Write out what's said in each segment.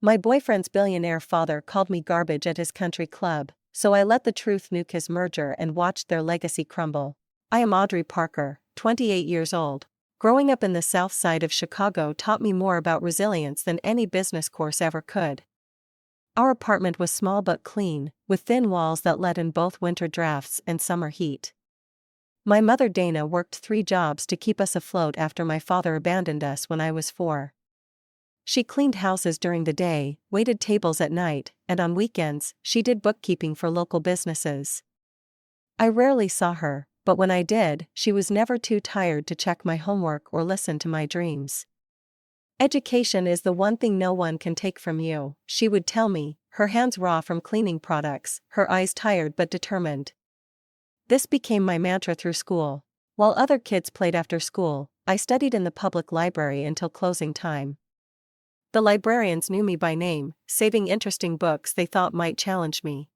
My boyfriend's billionaire father called me garbage at his country club, so I let the truth nuke his merger and watched their legacy crumble. I am Audrey Parker, 28 years old. Growing up in the South Side of Chicago taught me more about resilience than any business course ever could. Our apartment was small but clean, with thin walls that let in both winter drafts and summer heat. My mother Dana worked 3 jobs to keep us afloat after my father abandoned us when I was 4. She cleaned houses during the day, waited tables at night, and on weekends, she did bookkeeping for local businesses. I rarely saw her, but when I did, she was never too tired to check my homework or listen to my dreams. Education is the one thing no one can take from you, she would tell me, her hands raw from cleaning products, her eyes tired but determined. This became my mantra through school. While other kids played after school, I studied in the public library until closing time. The librarians knew me by name, saving interesting books they thought might challenge me.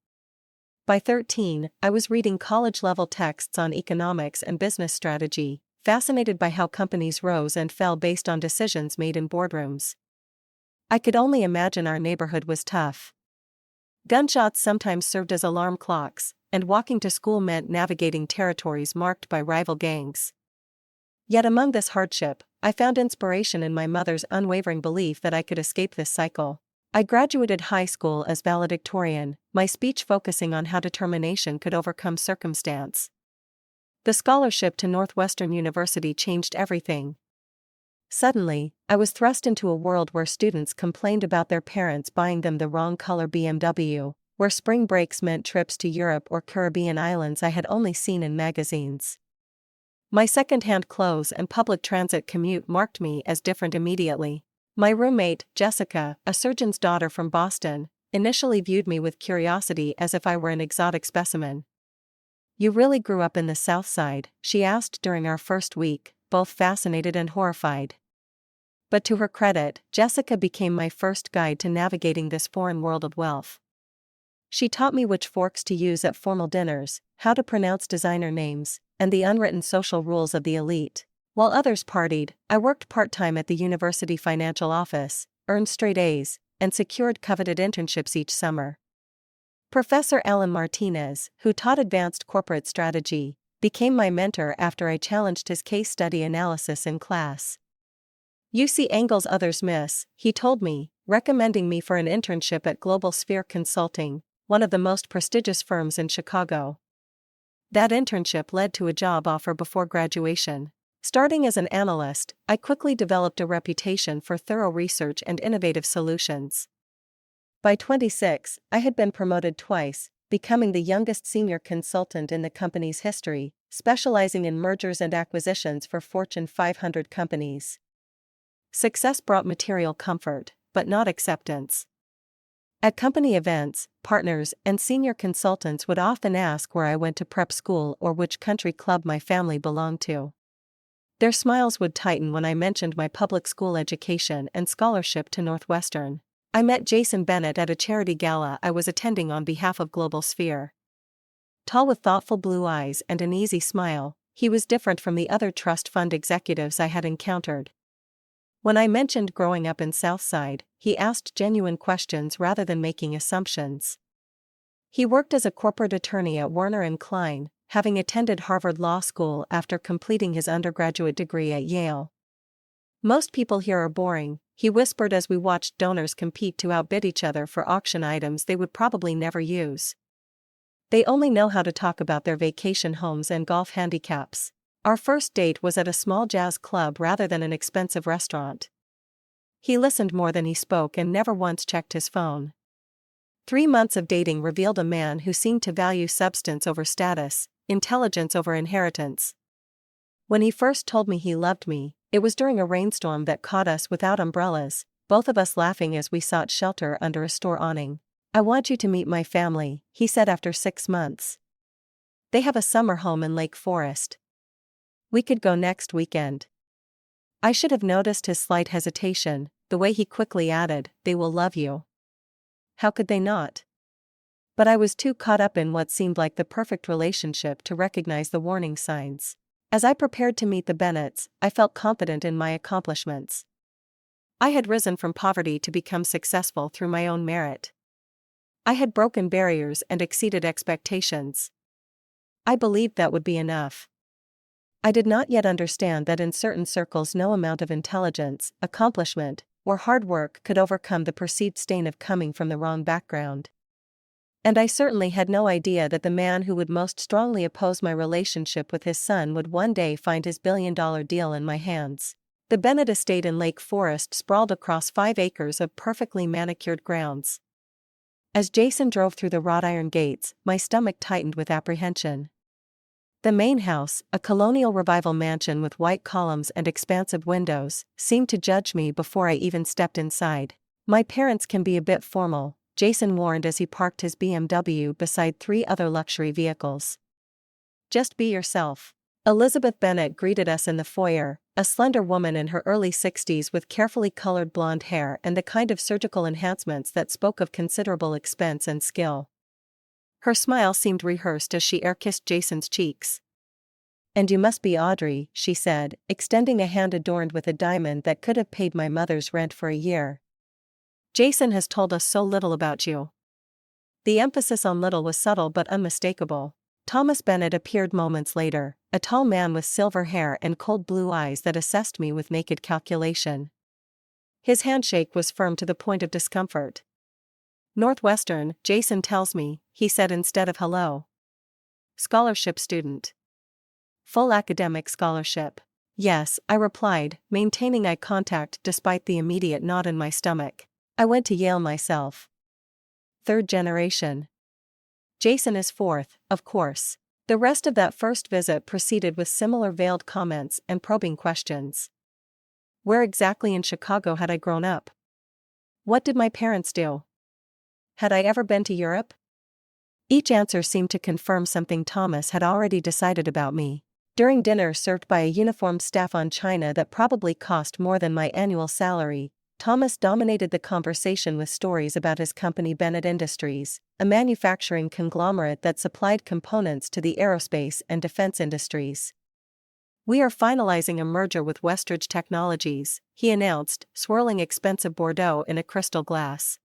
By 13, I was reading college-level texts on economics and business strategy, fascinated by how companies rose and fell based on decisions made in boardrooms. I could only imagine our neighborhood was tough. Gunshots sometimes served as alarm clocks, and walking to school meant navigating territories marked by rival gangs. Yet among this hardship, I found inspiration in my mother's unwavering belief that I could escape this cycle. I graduated high school as valedictorian, my speech focusing on how determination could overcome circumstance. The scholarship to Northwestern University changed everything. Suddenly, I was thrust into a world where students complained about their parents buying them the wrong color BMW, where spring breaks meant trips to Europe or Caribbean islands I had only seen in magazines. My second-hand clothes and public transit commute marked me as different immediately. My roommate, Jessica, a surgeon's daughter from Boston, initially viewed me with curiosity as if I were an exotic specimen. "You really grew up in the South Side?" she asked during our first week, both fascinated and horrified. But to her credit, Jessica became my first guide to navigating this foreign world of wealth. She taught me which forks to use at formal dinners, how to pronounce designer names, and the unwritten social rules of the elite. While others partied, I worked part-time at the university financial office, earned straight A's, and secured coveted internships each summer. Professor Alan Martinez, who taught advanced corporate strategy, became my mentor after I challenged his case study analysis in class. "You see angles others miss," he told me, recommending me for an internship at Global Sphere Consulting, one of the most prestigious firms in Chicago. That internship led to a job offer before graduation. Starting as an analyst, I quickly developed a reputation for thorough research and innovative solutions. By 26, I had been promoted twice, becoming the youngest senior consultant in the company's history, specializing in mergers and acquisitions for Fortune 500 companies. Success brought material comfort, but not acceptance. At company events, partners and senior consultants would often ask where I went to prep school or which country club my family belonged to. Their smiles would tighten when I mentioned my public school education and scholarship to Northwestern. I met Jason Bennett at a charity gala I was attending on behalf of Global Sphere. Tall with thoughtful blue eyes and an easy smile, he was different from the other trust fund executives I had encountered. When I mentioned growing up in Southside, he asked genuine questions rather than making assumptions. He worked as a corporate attorney at Werner & Kline, having attended Harvard Law School after completing his undergraduate degree at Yale. "Most people here are boring," he whispered as we watched donors compete to outbid each other for auction items they would probably never use. "They only know how to talk about their vacation homes and golf handicaps." Our first date was at a small jazz club rather than an expensive restaurant. He listened more than he spoke and never once checked his phone. 3 months of dating revealed a man who seemed to value substance over status, intelligence over inheritance. When he first told me he loved me, it was during a rainstorm that caught us without umbrellas, both of us laughing as we sought shelter under a store awning. "I want you to meet my family," he said after 6 months. "They have a summer home in Lake Forest. We could go next weekend." I should have noticed his slight hesitation, the way he quickly added, "They will love you." How could they not? But I was too caught up in what seemed like the perfect relationship to recognize the warning signs. As I prepared to meet the Bennetts, I felt confident in my accomplishments. I had risen from poverty to become successful through my own merit. I had broken barriers and exceeded expectations. I believed that would be enough. I did not yet understand that in certain circles no amount of intelligence, accomplishment, or hard work could overcome the perceived stain of coming from the wrong background. And I certainly had no idea that the man who would most strongly oppose my relationship with his son would one day find his billion-dollar deal in my hands. The Bennett estate in Lake Forest sprawled across 5 acres of perfectly manicured grounds. As Jason drove through the wrought iron gates, my stomach tightened with apprehension. The main house, a colonial revival mansion with white columns and expansive windows, seemed to judge me before I even stepped inside. "My parents can be a bit formal," Jason warned as he parked his BMW beside 3 other luxury vehicles. "Just be yourself." Elizabeth Bennett greeted us in the foyer, a slender woman in her early 60s with carefully colored blonde hair and the kind of surgical enhancements that spoke of considerable expense and skill. Her smile seemed rehearsed as she air-kissed Jason's cheeks. "And you must be Audrey," she said, extending a hand adorned with a diamond that could have paid my mother's rent for a year. "Jason has told us so little about you." The emphasis on little was subtle but unmistakable. Thomas Bennett appeared moments later, a tall man with silver hair and cold blue eyes that assessed me with naked calculation. His handshake was firm to the point of discomfort. "Northwestern, Jason tells me," he said instead of hello. "Scholarship student." "Full academic scholarship." "Yes," I replied, maintaining eye contact despite the immediate knot in my stomach. "I went to Yale myself." "Third generation." "Jason is fourth, of course." The rest of that first visit proceeded with similar veiled comments and probing questions. Where exactly in Chicago had I grown up? What did my parents do? Had I ever been to Europe? Each answer seemed to confirm something Thomas had already decided about me. During dinner served by a uniformed staff on china that probably cost more than my annual salary, Thomas dominated the conversation with stories about his company Bennett Industries, a manufacturing conglomerate that supplied components to the aerospace and defense industries. "We are finalizing a merger with Westridge Technologies," he announced, swirling expensive Bordeaux in a crystal glass.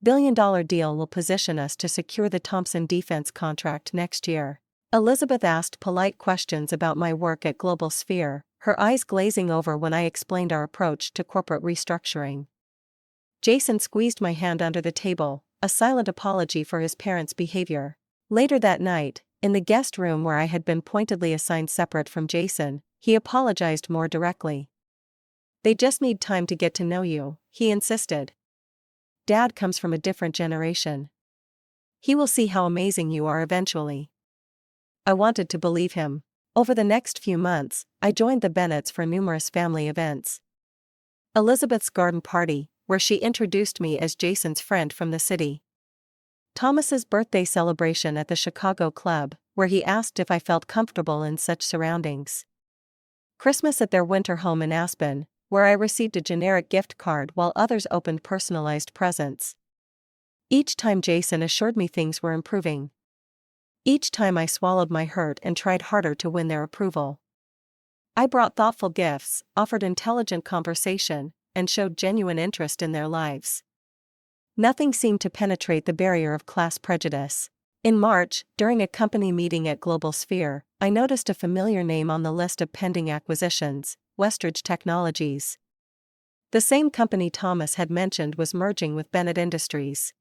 "Billion-dollar deal will position us to secure the Thompson defense contract next year." Elizabeth asked polite questions about my work at Global Sphere, her eyes glazing over when I explained our approach to corporate restructuring. Jason squeezed my hand under the table, a silent apology for his parents' behavior. Later that night, in the guest room where I had been pointedly assigned separate from Jason, he apologized more directly. "They just need time to get to know you," he insisted. "Dad comes from a different generation. He will see how amazing you are eventually." I wanted to believe him. Over the next few months, I joined the Bennetts for numerous family events. Elizabeth's garden party, where she introduced me as Jason's friend from the city. Thomas's birthday celebration at the Chicago Club, where he asked if I felt comfortable in such surroundings. Christmas at their winter home in Aspen, where I received a generic gift card while others opened personalized presents. Each time Jason assured me things were improving. Each time I swallowed my hurt and tried harder to win their approval. I brought thoughtful gifts, offered intelligent conversation, and showed genuine interest in their lives. Nothing seemed to penetrate the barrier of class prejudice. In March, during a company meeting at Global Sphere, I noticed a familiar name on the list of pending acquisitions: Westridge Technologies. The same company Thomas had mentioned was merging with Bennett Industries.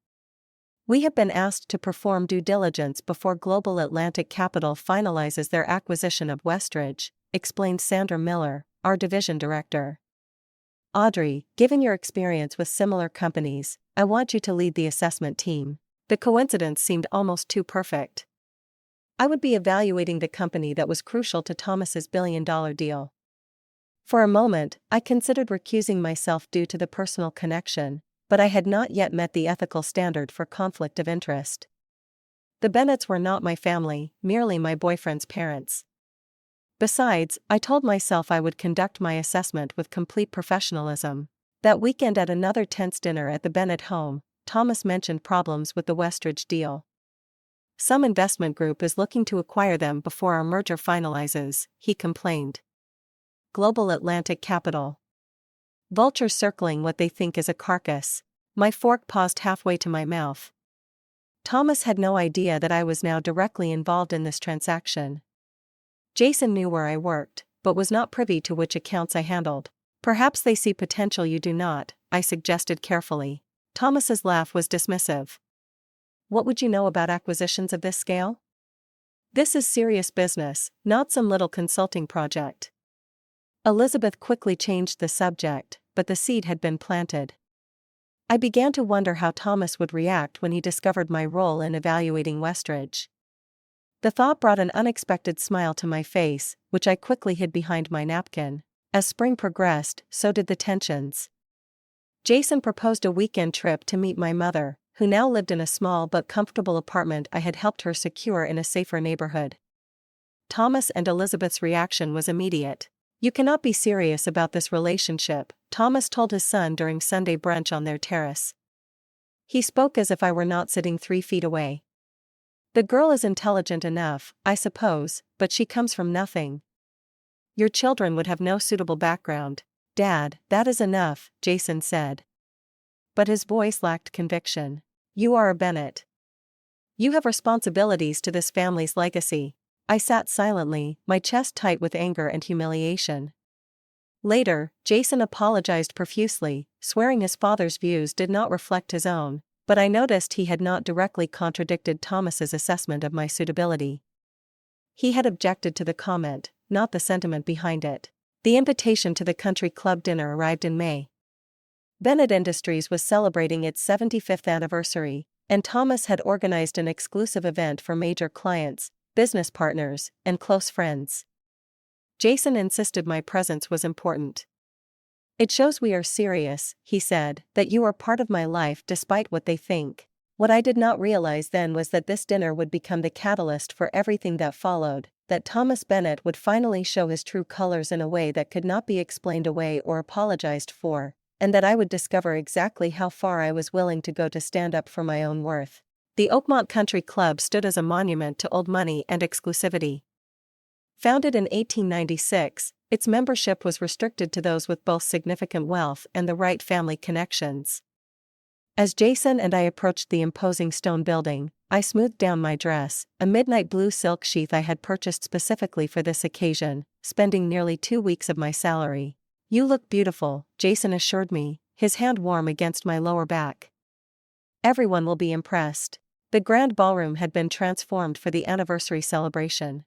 "We have been asked to perform due diligence before Global Atlantic Capital finalizes their acquisition of Westridge," explained Sandra Miller, our division director. "Audrey, given your experience with similar companies, I want you to lead the assessment team." The coincidence seemed almost too perfect. I would be evaluating the company that was crucial to Thomas's billion-dollar deal. For a moment, I considered recusing myself due to the personal connection, but I had not yet met the ethical standard for conflict of interest. The Bennetts were not my family, merely my boyfriend's parents. Besides, I told myself I would conduct my assessment with complete professionalism. That weekend at another tense dinner at the Bennett home, Thomas mentioned problems with the Westridge deal. "Some investment group is looking to acquire them before our merger finalizes," he complained. "Global Atlantic Capital." Vultures circling what they think is a carcass. My fork paused halfway to my mouth. Thomas had no idea that I was now directly involved in this transaction. Jason knew where I worked, but was not privy to which accounts I handled. Perhaps they see potential you do not, I suggested carefully. Thomas's laugh was dismissive. What would you know about acquisitions of this scale? This is serious business, not some little consulting project. Elizabeth quickly changed the subject, but the seed had been planted. I began to wonder how Thomas would react when he discovered my role in evaluating Westridge. The thought brought an unexpected smile to my face, which I quickly hid behind my napkin. As spring progressed, so did the tensions. Jason proposed a weekend trip to meet my mother, who now lived in a small but comfortable apartment I had helped her secure in a safer neighborhood. Thomas and Elizabeth's reaction was immediate. "You cannot be serious about this relationship," Thomas told his son during Sunday brunch on their terrace. He spoke as if I were not sitting 3 feet away. "The girl is intelligent enough, I suppose, but she comes from nothing. Your children would have no suitable background." "Dad, that is enough," Jason said. But his voice lacked conviction. "You are a Bennett. You have responsibilities to this family's legacy." I sat silently, my chest tight with anger and humiliation. Later, Jason apologized profusely, swearing his father's views did not reflect his own, but I noticed he had not directly contradicted Thomas's assessment of my suitability. He had objected to the comment, not the sentiment behind it. The invitation to the country club dinner arrived in May. Bennett Industries was celebrating its 75th anniversary, and Thomas had organized an exclusive event for major clients, business partners, and close friends. Jason insisted my presence was important. "It shows we are serious," he said, "that you are part of my life despite what they think." What I did not realize then was that this dinner would become the catalyst for everything that followed, that Thomas Bennett would finally show his true colors in a way that could not be explained away or apologized for, and that I would discover exactly how far I was willing to go to stand up for my own worth. The Oakmont Country Club stood as a monument to old money and exclusivity. Founded in 1896, its membership was restricted to those with both significant wealth and the right family connections. As Jason and I approached the imposing stone building, I smoothed down my dress, a midnight blue silk sheath I had purchased specifically for this occasion, spending nearly 2 weeks of my salary. "You look beautiful," Jason assured me, his hand warm against my lower back. "Everyone will be impressed." The grand ballroom had been transformed for the anniversary celebration.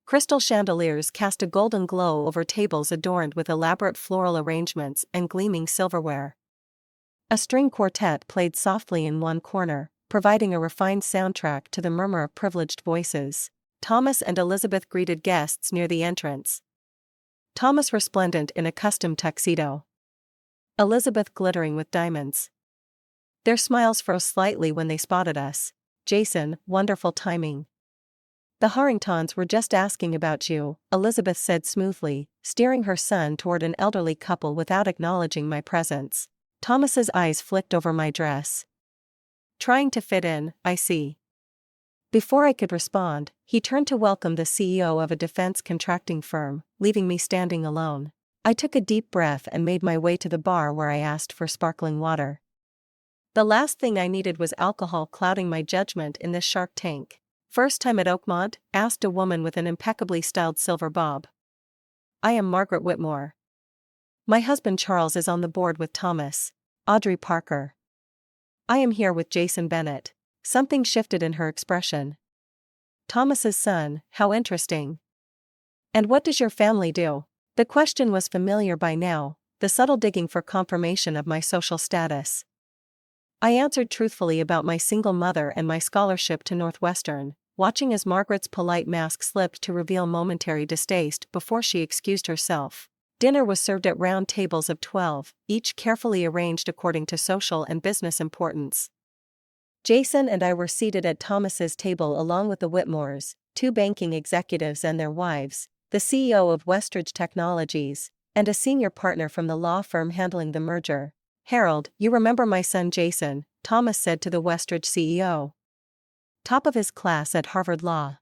Crystal chandeliers cast a golden glow over tables adorned with elaborate floral arrangements and gleaming silverware. A string quartet played softly in one corner, providing a refined soundtrack to the murmur of privileged voices. Thomas and Elizabeth greeted guests near the entrance. Thomas resplendent in a custom tuxedo. Elizabeth glittering with diamonds. Their smiles froze slightly when they spotted us. "Jason, wonderful timing. The Harringtons were just asking about you," Elizabeth said smoothly, steering her son toward an elderly couple without acknowledging my presence. Thomas's eyes flicked over my dress. "Trying to fit in, I see." Before I could respond, he turned to welcome the CEO of a defense contracting firm, leaving me standing alone. I took a deep breath and made my way to the bar where I asked for sparkling water. The last thing I needed was alcohol clouding my judgment in this Shark Tank. "First time at Oakmont?" asked a woman with an impeccably styled silver bob. "I am Margaret Whitmore. My husband Charles is on the board with Thomas." "Audrey Parker. I am here with Jason Bennett." Something shifted in her expression. "Thomas's son, how interesting. And what does your family do?" The question was familiar by now, the subtle digging for confirmation of my social status. I answered truthfully about my single mother and my scholarship to Northwestern, watching as Margaret's polite mask slipped to reveal momentary distaste before she excused herself. Dinner was served at round tables of 12, each carefully arranged according to social and business importance. Jason and I were seated at Thomas's table along with the Whitmores, 2 banking executives and their wives, the CEO of Westridge Technologies, and a senior partner from the law firm handling the merger. "Harold, you remember my son Jason," Thomas said to the Westridge CEO. "Top of his class at Harvard Law.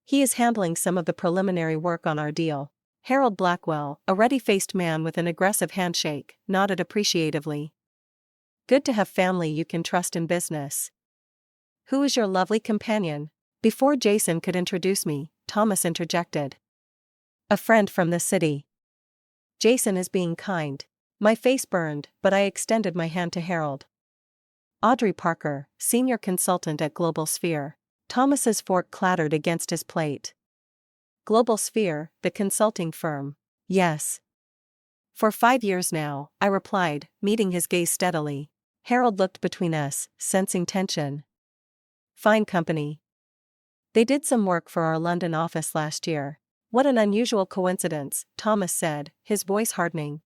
He is handling some of the preliminary work on our deal." Harold Blackwell, a ruddy-faced man with an aggressive handshake, nodded appreciatively. Good to have family you can trust in business. Who is your lovely companion? Before Jason could introduce me, Thomas interjected. A friend from the city. Jason is being kind. My face burned, but I extended my hand to Harold. Audrey Parker, senior consultant at Global Sphere. Thomas's fork clattered against his plate. Global Sphere, the consulting firm. Yes. For 5 years now, I replied, meeting his gaze steadily. Harold looked between us, sensing tension. Fine company. They did some work for our London office last year. What an unusual coincidence, Thomas said, his voice hardening.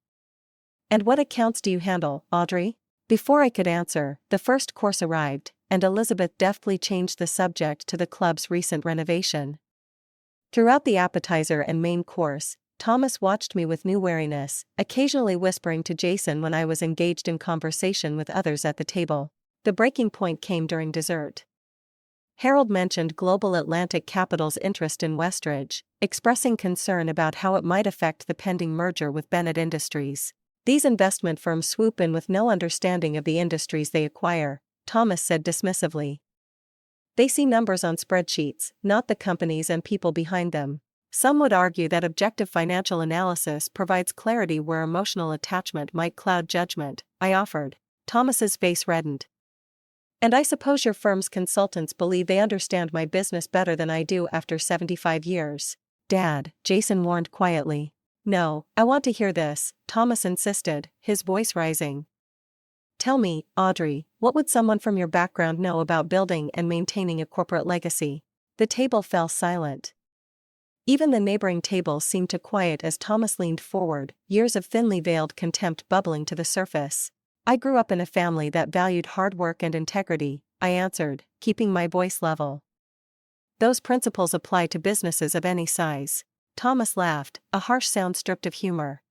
And what accounts do you handle, Audrey? Before I could answer, the first course arrived, and Elizabeth deftly changed the subject to the club's recent renovation. Throughout the appetizer and main course, Thomas watched me with new wariness, occasionally whispering to Jason when I was engaged in conversation with others at the table. The breaking point came during dessert. Harold mentioned Global Atlantic Capital's interest in Westridge, expressing concern about how it might affect the pending merger with Bennett Industries. These investment firms swoop in with no understanding of the industries they acquire, Thomas said dismissively. They see numbers on spreadsheets, not the companies and people behind them. Some would argue that objective financial analysis provides clarity where emotional attachment might cloud judgment, I offered. Thomas's face reddened. And I suppose your firm's consultants believe they understand my business better than I do after 75 years. Dad, Jason warned quietly. No, I want to hear this, Thomas insisted, his voice rising. Tell me, Audrey, what would someone from your background know about building and maintaining a corporate legacy? The table fell silent. Even the neighboring tables seemed to quiet as Thomas leaned forward, years of thinly veiled contempt bubbling to the surface. I grew up in a family that valued hard work and integrity, I answered, keeping my voice level. Those principles apply to businesses of any size. Thomas laughed, a harsh sound stripped of humor.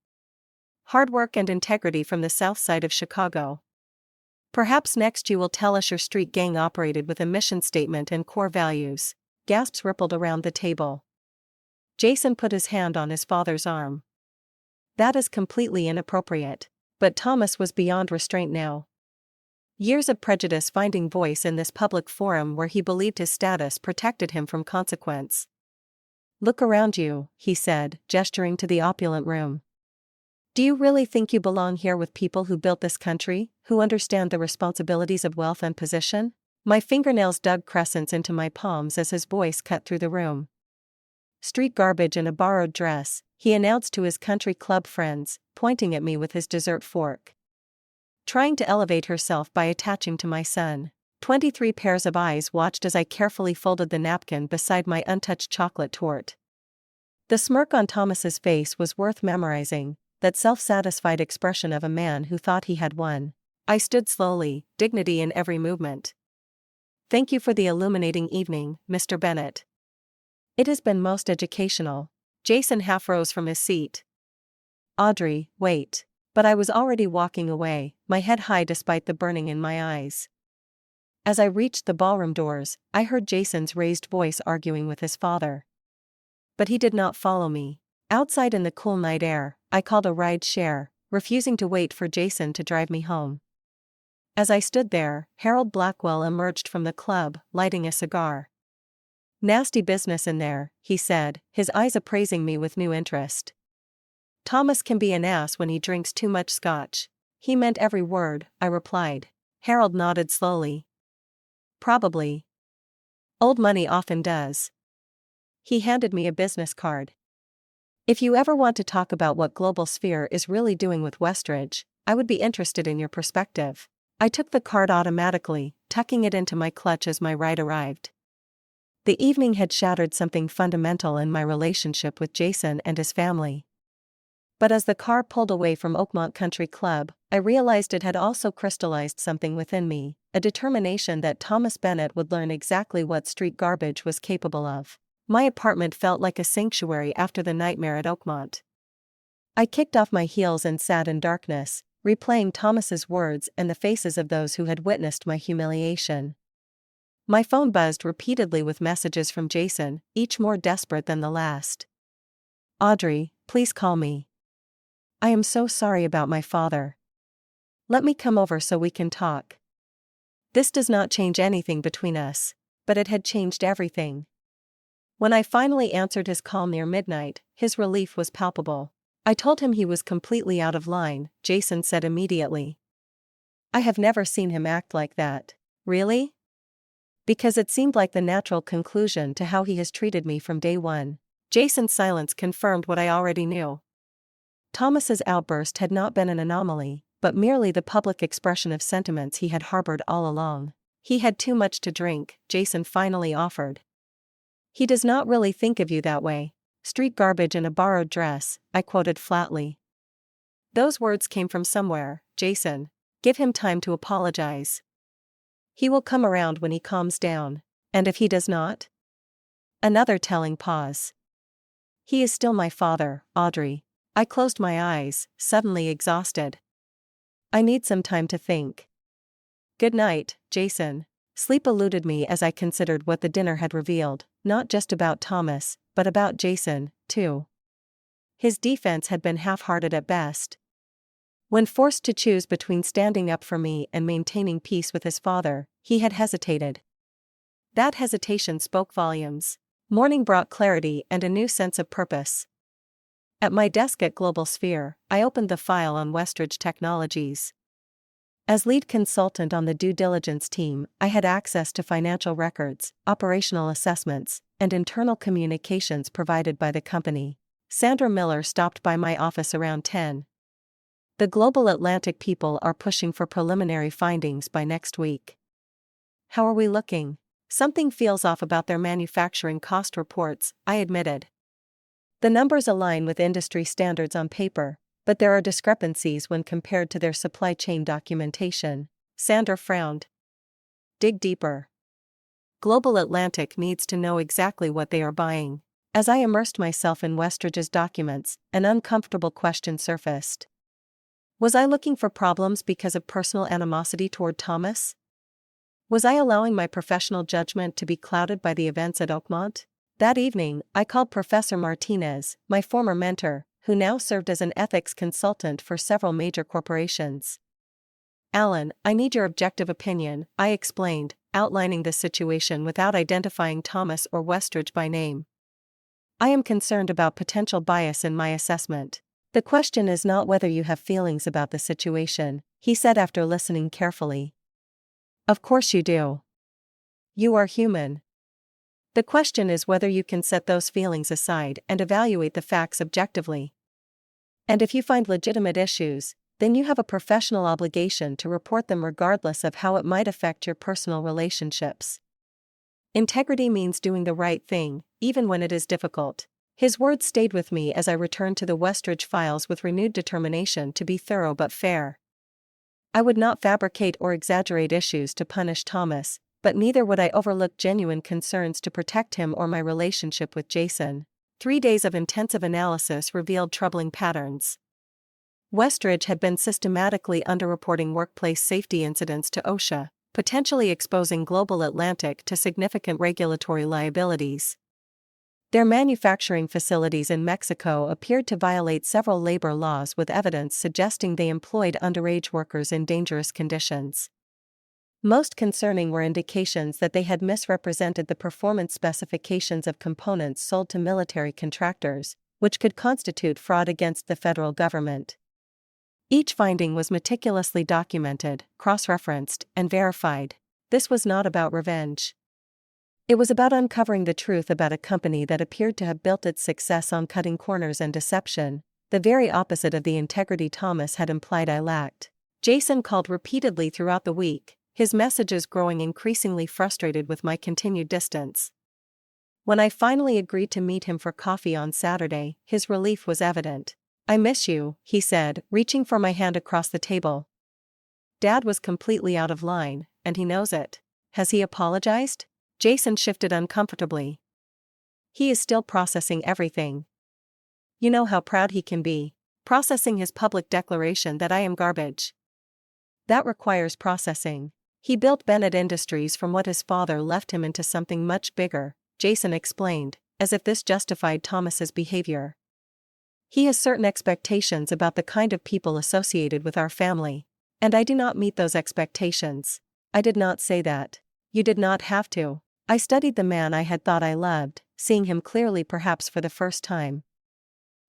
Hard work and integrity from the south side of Chicago. Perhaps next you will tell us your street gang operated with a mission statement and core values. Gasps rippled around the table. Jason put his hand on his father's arm. That is completely inappropriate. But Thomas was beyond restraint now. Years of prejudice finding voice in this public forum where he believed his status protected him from consequence. Look around you, he said, gesturing to the opulent room. Do you really think you belong here with people who built this country, who understand the responsibilities of wealth and position? My fingernails dug crescents into my palms as his voice cut through the room. Street garbage and a borrowed dress, he announced to his country club friends, pointing at me with his dessert fork. Trying to elevate herself by attaching to my son. 23 pairs of eyes watched as I carefully folded the napkin beside my untouched chocolate torte. The smirk on Thomas's face was worth memorizing, that self-satisfied expression of a man who thought he had won. I stood slowly, dignity in every movement. Thank you for the illuminating evening, Mr. Bennett. It has been most educational. Jason half rose from his seat. Audrey, wait. But I was already walking away, my head high despite the burning in my eyes. As I reached the ballroom doors, I heard Jason's raised voice arguing with his father. But he did not follow me. Outside in the cool night air, I called a ride share, refusing to wait for Jason to drive me home. As I stood there, Harold Blackwell emerged from the club, lighting a cigar. Nasty business in there, he said, his eyes appraising me with new interest. Thomas can be an ass when he drinks too much scotch. He meant every word, I replied. Harold nodded slowly. Probably. Old money often does. He handed me a business card. If you ever want to talk about what Global Sphere is really doing with Westridge, I would be interested in your perspective. I took the card automatically, tucking it into my clutch as my ride arrived. The evening had shattered something fundamental in my relationship with Jason and his family. But as the car pulled away from Oakmont Country Club, I realized it had also crystallized something within me, a determination that Thomas Bennett would learn exactly what street garbage was capable of. My apartment felt like a sanctuary after the nightmare at Oakmont. I kicked off my heels and sat in darkness, replaying Thomas's words and the faces of those who had witnessed my humiliation. My phone buzzed repeatedly with messages from Jason, each more desperate than the last. Audrey, Please call me. I am so sorry about my father. Let me come over so we can talk. This does not change anything between us, but it had changed everything. When I finally answered his call near midnight, his relief was palpable. I told him he was completely out of line, Jason said immediately. I have never seen him act like that. Really? Because it seemed like the natural conclusion to how he has treated me from day one. Jason's silence confirmed what I already knew. Thomas's outburst had not been an anomaly, but merely the public expression of sentiments he had harbored all along. He had too much to drink, Jason finally offered. He does not really think of you that way. Street garbage in a borrowed dress, I quoted flatly. Those words came from somewhere, Jason. Give him time to apologize. He will come around when he calms down. And if he does not? Another telling pause. He is still my father, Audrey. I closed my eyes, suddenly exhausted. I need some time to think. Good night, Jason. Sleep eluded me as I considered what the dinner had revealed, not just about Thomas, but about Jason, too. His defense had been half-hearted at best. When forced to choose between standing up for me and maintaining peace with his father, he had hesitated. That hesitation spoke volumes. Morning brought clarity and a new sense of purpose. At my desk at Global Sphere, I opened the file on Westridge Technologies. As lead consultant on the due diligence team, I had access to financial records, operational assessments, and internal communications provided by the company. Sandra Miller stopped by my office around 10. The Global Atlantic people are pushing for preliminary findings by next week. How are we looking? Something feels off about their manufacturing cost reports, I admitted. The numbers align with industry standards on paper, but there are discrepancies when compared to their supply chain documentation. Sandra frowned. Dig deeper. Global Atlantic needs to know exactly what they are buying. As I immersed myself in Westridge's documents, an uncomfortable question surfaced. Was I looking for problems because of personal animosity toward Thomas? Was I allowing my professional judgment to be clouded by the events at Oakmont? That evening, I called Professor Martinez, my former mentor, who now served as an ethics consultant for several major corporations. Alan, I need your objective opinion, I explained, outlining the situation without identifying Thomas or Westridge by name. I am concerned about potential bias in my assessment. The question is not whether you have feelings about the situation, he said after listening carefully. Of course you do. You are human. The question is whether you can set those feelings aside and evaluate the facts objectively. And if you find legitimate issues, then you have a professional obligation to report them regardless of how it might affect your personal relationships. Integrity means doing the right thing, even when it is difficult. His words stayed with me as I returned to the Westridge files with renewed determination to be thorough but fair. I would not fabricate or exaggerate issues to punish Thomas, but neither would I overlook genuine concerns to protect him or my relationship with Jason. 3 days of intensive analysis revealed troubling patterns. Westridge had been systematically underreporting workplace safety incidents to OSHA, potentially exposing Global Atlantic to significant regulatory liabilities. Their manufacturing facilities in Mexico appeared to violate several labor laws with evidence suggesting they employed underage workers in dangerous conditions. Most concerning were indications that they had misrepresented the performance specifications of components sold to military contractors, which could constitute fraud against the federal government. Each finding was meticulously documented, cross-referenced, and verified. This was not about revenge. It was about uncovering the truth about a company that appeared to have built its success on cutting corners and deception, the very opposite of the integrity Thomas had implied I lacked. Jason called repeatedly throughout the week, his messages growing increasingly frustrated with my continued distance. When I finally agreed to meet him for coffee on Saturday, his relief was evident. I miss you, he said, reaching for my hand across the table. Dad was completely out of line, and he knows it. Has he apologized? Jason shifted uncomfortably. He is still processing everything. You know how proud he can be. Processing his public declaration that I am garbage. That requires processing. He built Bennett Industries from what his father left him into something much bigger, Jason explained, as if this justified Thomas's behavior. He has certain expectations about the kind of people associated with our family. And I do not meet those expectations. I did not say that. You did not have to. I studied the man I had thought I loved, seeing him clearly perhaps for the first time.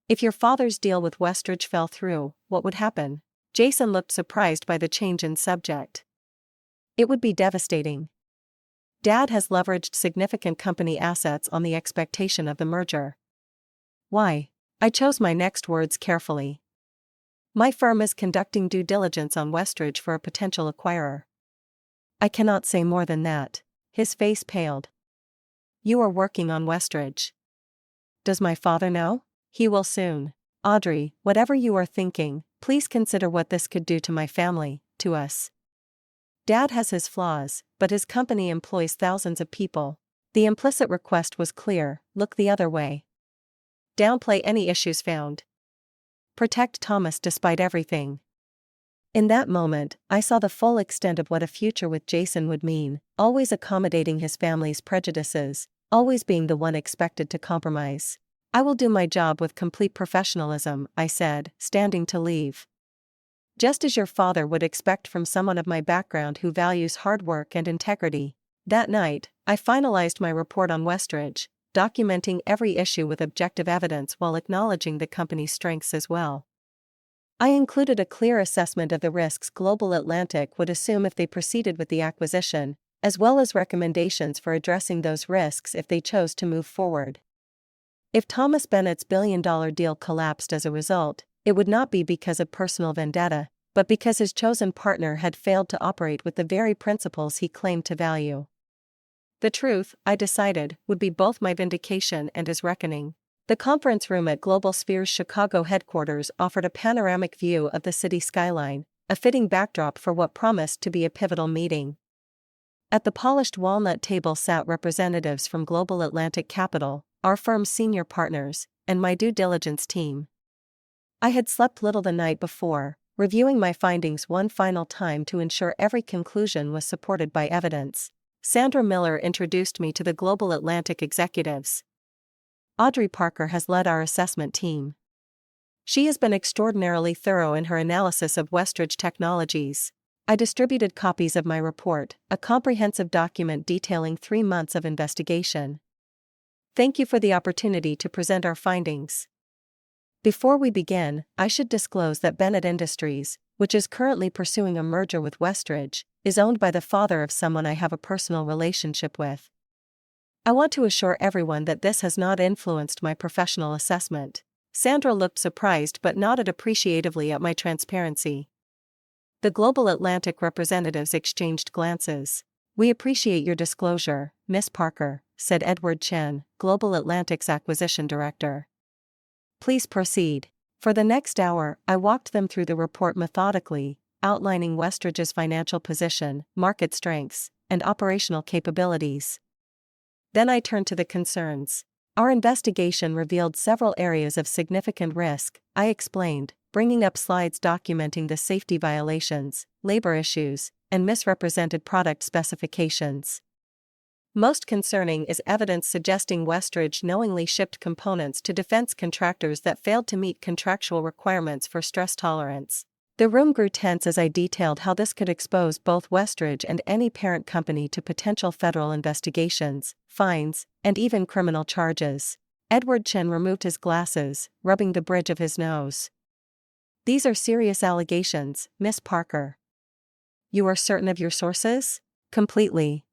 If your father's deal with Westridge fell through, what would happen? Jason looked surprised by the change in subject. It would be devastating. Dad has leveraged significant company assets on the expectation of the merger. Why? I chose my next words carefully. My firm is conducting due diligence on Westridge for a potential acquirer. I cannot say more than that. His face paled. You are working on Westridge. Does my father know? He will soon. Audrey, whatever you are thinking, please consider what this could do to my family, to us. Dad has his flaws, but his company employs thousands of people. The implicit request was clear: look the other way. Downplay any issues found. Protect Thomas despite everything. In that moment, I saw the full extent of what a future with Jason would mean, always accommodating his family's prejudices, always being the one expected to compromise. I will do my job with complete professionalism, I said, standing to leave. Just as your father would expect from someone of my background who values hard work and integrity. That night, I finalized my report on Westridge, documenting every issue with objective evidence while acknowledging the company's strengths as well. I included a clear assessment of the risks Global Atlantic would assume if they proceeded with the acquisition, as well as recommendations for addressing those risks if they chose to move forward. If Thomas Bennett's billion-dollar deal collapsed as a result, it would not be because of personal vendetta, but because his chosen partner had failed to operate with the very principles he claimed to value. The truth, I decided, would be both my vindication and his reckoning. The conference room at Global Sphere's Chicago headquarters offered a panoramic view of the city skyline, a fitting backdrop for what promised to be a pivotal meeting. At the polished walnut table sat representatives from Global Atlantic Capital, our firm's senior partners, and my due diligence team. I had slept little the night before, reviewing my findings one final time to ensure every conclusion was supported by evidence. Sandra Miller introduced me to the Global Atlantic executives. Audrey Parker has led our assessment team. She has been extraordinarily thorough in her analysis of Westridge Technologies. I distributed copies of my report, a comprehensive document detailing 3 months of investigation. Thank you for the opportunity to present our findings. Before we begin, I should disclose that Bennett Industries, which is currently pursuing a merger with Westridge, is owned by the father of someone I have a personal relationship with. I want to assure everyone that this has not influenced my professional assessment. Sandra looked surprised but nodded appreciatively at my transparency. The Global Atlantic representatives exchanged glances. We appreciate your disclosure, Miss Parker, said Edward Chen, Global Atlantic's acquisition director. Please proceed. For the next hour, I walked them through the report methodically, outlining Westridge's financial position, market strengths, and operational capabilities. Then I turned to the concerns. Our investigation revealed several areas of significant risk, I explained, bringing up slides documenting the safety violations, labor issues, and misrepresented product specifications. Most concerning is evidence suggesting Westridge knowingly shipped components to defense contractors that failed to meet contractual requirements for stress tolerance. The room grew tense as I detailed how this could expose both Westridge and any parent company to potential federal investigations, fines, and even criminal charges. Edward Chen removed his glasses, rubbing the bridge of his nose. These are serious allegations, Miss Parker. You are certain of your sources? Completely.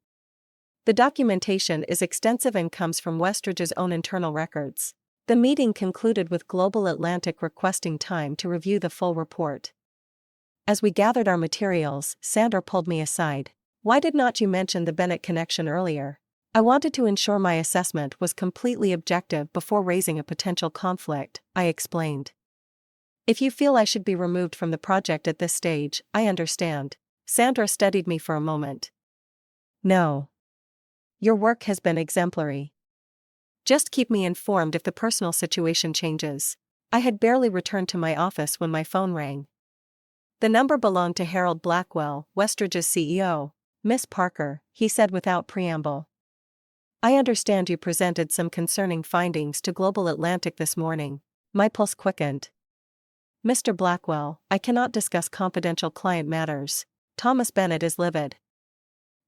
The documentation is extensive and comes from Westridge's own internal records. The meeting concluded with Global Atlantic requesting time to review the full report. As we gathered our materials, Sandra pulled me aside. Why did not you mention the Bennett connection earlier? I wanted to ensure my assessment was completely objective before raising a potential conflict, I explained. If you feel I should be removed from the project at this stage, I understand. Sandra studied me for a moment. No. Your work has been exemplary. Just keep me informed if the personal situation changes. I had barely returned to my office when my phone rang. The number belonged to Harold Blackwell, Westridge's CEO. Miss Parker, he said without preamble. I understand you presented some concerning findings to Global Atlantic this morning. My pulse quickened. Mr. Blackwell, I cannot discuss confidential client matters. Thomas Bennett is livid.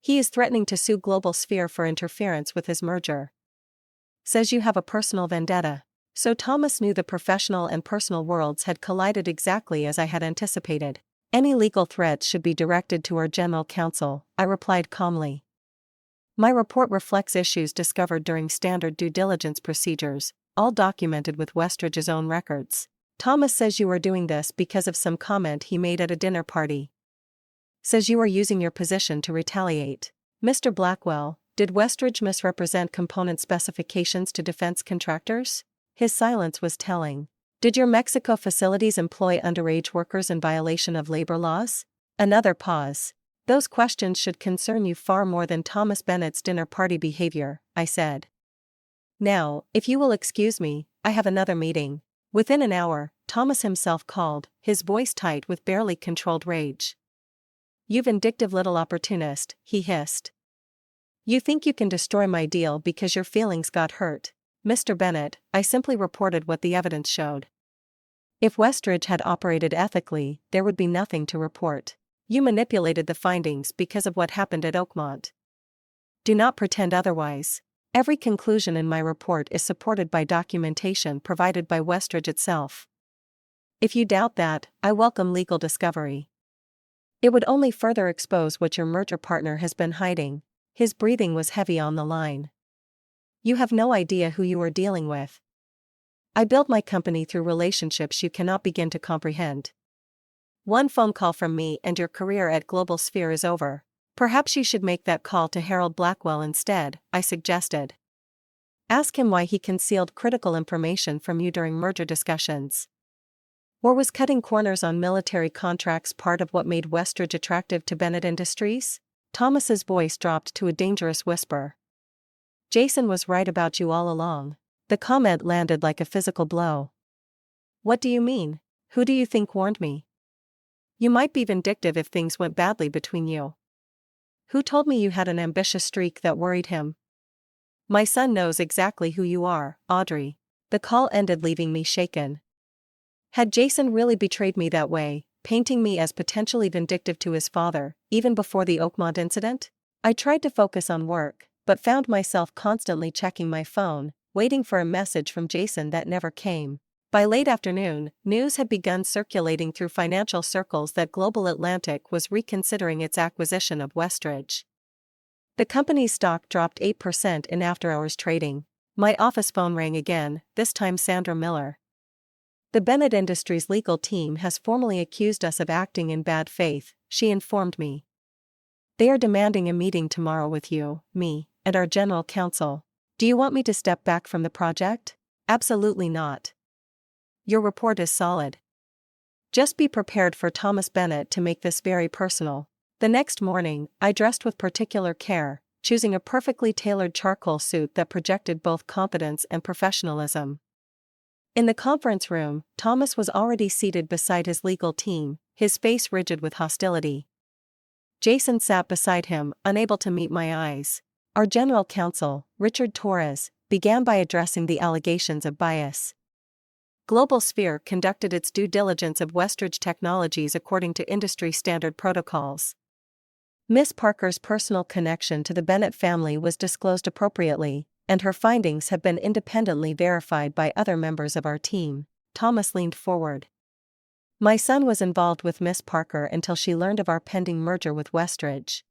He is threatening to sue Global Sphere for interference with his merger. Says you have a personal vendetta. So Thomas knew the professional and personal worlds had collided exactly as I had anticipated. Any legal threats should be directed to our general counsel, I replied calmly. My report reflects issues discovered during standard due diligence procedures, all documented with Westridge's own records. Thomas says you are doing this because of some comment he made at a dinner party. Says you are using your position to retaliate. Mr. Blackwell, did Westridge misrepresent component specifications to defense contractors? His silence was telling. Did your Mexico facilities employ underage workers in violation of labor laws? Another pause. Those questions should concern you far more than Thomas Bennett's dinner party behavior, I said. Now, if you will excuse me, I have another meeting. Within an hour, Thomas himself called, his voice tight with barely controlled rage. You vindictive little opportunist, he hissed. You think you can destroy my deal because your feelings got hurt. Mr. Bennett, I simply reported what the evidence showed. If Westridge had operated ethically, there would be nothing to report. You manipulated the findings because of what happened at Oakmont. Do not pretend otherwise. Every conclusion in my report is supported by documentation provided by Westridge itself. If you doubt that, I welcome legal discovery. It would only further expose what your merger partner has been hiding. His breathing was heavy on the line. You have no idea who you are dealing with. I built my company through relationships you cannot begin to comprehend. One phone call from me and your career at Global Sphere is over. Perhaps you should make that call to Harold Blackwell instead, I suggested. Ask him why he concealed critical information from you during merger discussions. Or was cutting corners on military contracts part of what made Westridge attractive to Bennett Industries? Thomas's voice dropped to a dangerous whisper. Jason was right about you all along. The comment landed like a physical blow. What do you mean? Who do you think warned me? You might be vindictive if things went badly between you. Who told me you had an ambitious streak that worried him? My son knows exactly who you are, Audrey. The call ended, leaving me shaken. Had Jason really betrayed me that way, painting me as potentially vindictive to his father, even before the Oakmont incident? I tried to focus on work, but found myself constantly checking my phone, waiting for a message from Jason that never came. By late afternoon, news had begun circulating through financial circles that Global Atlantic was reconsidering its acquisition of Westridge. The company's stock dropped 8% in after-hours trading. My office phone rang again, this time Sandra Miller. The Bennett Industries legal team has formally accused us of acting in bad faith, she informed me. They are demanding a meeting tomorrow with you, me, and our general counsel. Do you want me to step back from the project? Absolutely not. Your report is solid. Just be prepared for Thomas Bennett to make this very personal. The next morning, I dressed with particular care, choosing a perfectly tailored charcoal suit that projected both confidence and professionalism. In the conference room, Thomas was already seated beside his legal team, his face rigid with hostility. Jason sat beside him, unable to meet my eyes. Our general counsel, Richard Torres, began by addressing the allegations of bias. Global Sphere conducted its due diligence of Westridge Technologies according to industry standard protocols. Miss Parker's personal connection to the Bennett family was disclosed appropriately, and her findings have been independently verified by other members of our team. Thomas leaned forward. My son was involved with Miss Parker until she learned of our pending merger with Westridge.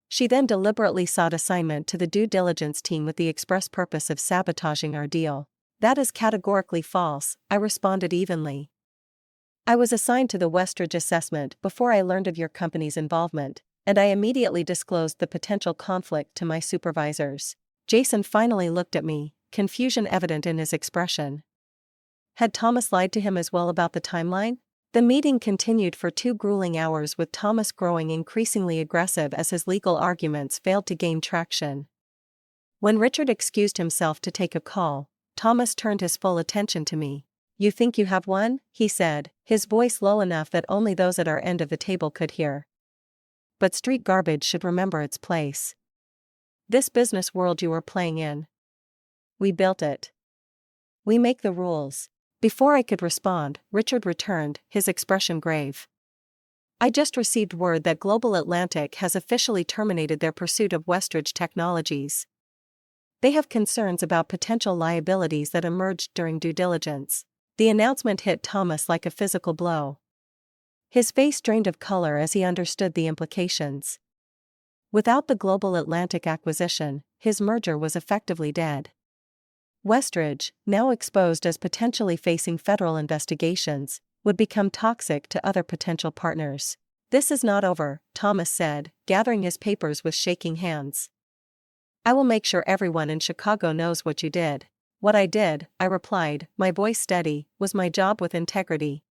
She then deliberately sought assignment to the due diligence team with the express purpose of sabotaging our deal. That is categorically false, I responded evenly. I was assigned to the Westridge assessment before I learned of your company's involvement, and I immediately disclosed the potential conflict to my supervisors. Jason finally looked at me, confusion evident in his expression. Had Thomas lied to him as well about the timeline? The meeting continued for 2 grueling hours, with Thomas growing increasingly aggressive as his legal arguments failed to gain traction. When Richard excused himself to take a call, Thomas turned his full attention to me. You think you have won? He said, his voice low enough that only those at our end of the table could hear. But street garbage should remember its place. This business world you are playing in. We built it. We make the rules. Before I could respond, Richard returned, his expression grave. I just received word that Global Atlantic has officially terminated their pursuit of Westridge Technologies. They have concerns about potential liabilities that emerged during due diligence. The announcement hit Thomas like a physical blow. His face drained of color as he understood the implications. Without the Global Atlantic acquisition, his merger was effectively dead. Westridge, now exposed as potentially facing federal investigations, would become toxic to other potential partners. This is not over, Thomas said, gathering his papers with shaking hands. I will make sure everyone in Chicago knows what you did. What I did, I replied, my voice steady, was my job with integrity.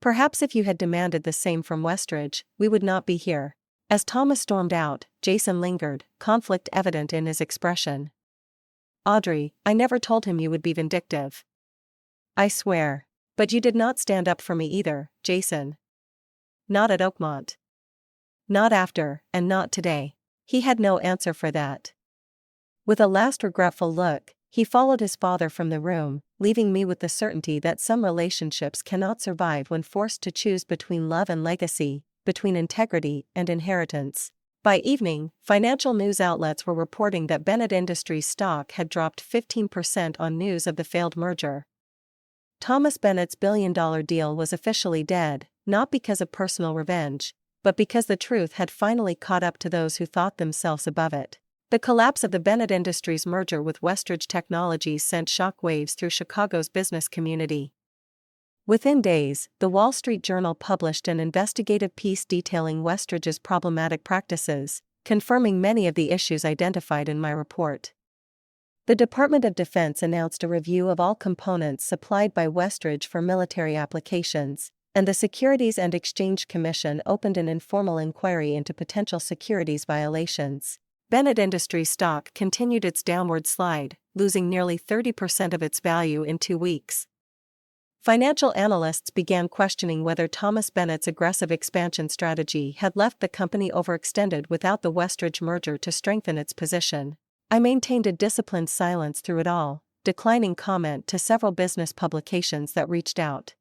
Perhaps if you had demanded the same from Westridge, we would not be here. As Thomas stormed out, Jason lingered, conflict evident in his expression. Audrey, I never told him you would be vindictive. I swear. But you did not stand up for me either, Jason. Not at Oakmont. Not after, and not today. He had no answer for that. With a last regretful look, he followed his father from the room, leaving me with the certainty that some relationships cannot survive when forced to choose between love and legacy, between integrity and inheritance. By evening, financial news outlets were reporting that Bennett Industries stock had dropped 15% on news of the failed merger. Thomas Bennett's billion-dollar deal was officially dead, not because of personal revenge, but because the truth had finally caught up to those who thought themselves above it. The collapse of the Bennett Industries merger with Westridge Technologies sent shockwaves through Chicago's business community. Within days, the Wall Street Journal published an investigative piece detailing Westridge's problematic practices, confirming many of the issues identified in my report. The Department of Defense announced a review of all components supplied by Westridge for military applications, and the Securities and Exchange Commission opened an informal inquiry into potential securities violations. Bennett Industries stock continued its downward slide, losing nearly 30% of its value in 2 weeks. Financial analysts began questioning whether Thomas Bennett's aggressive expansion strategy had left the company overextended without the Westridge merger to strengthen its position. I maintained a disciplined silence through it all, declining comment to several business publications that reached out.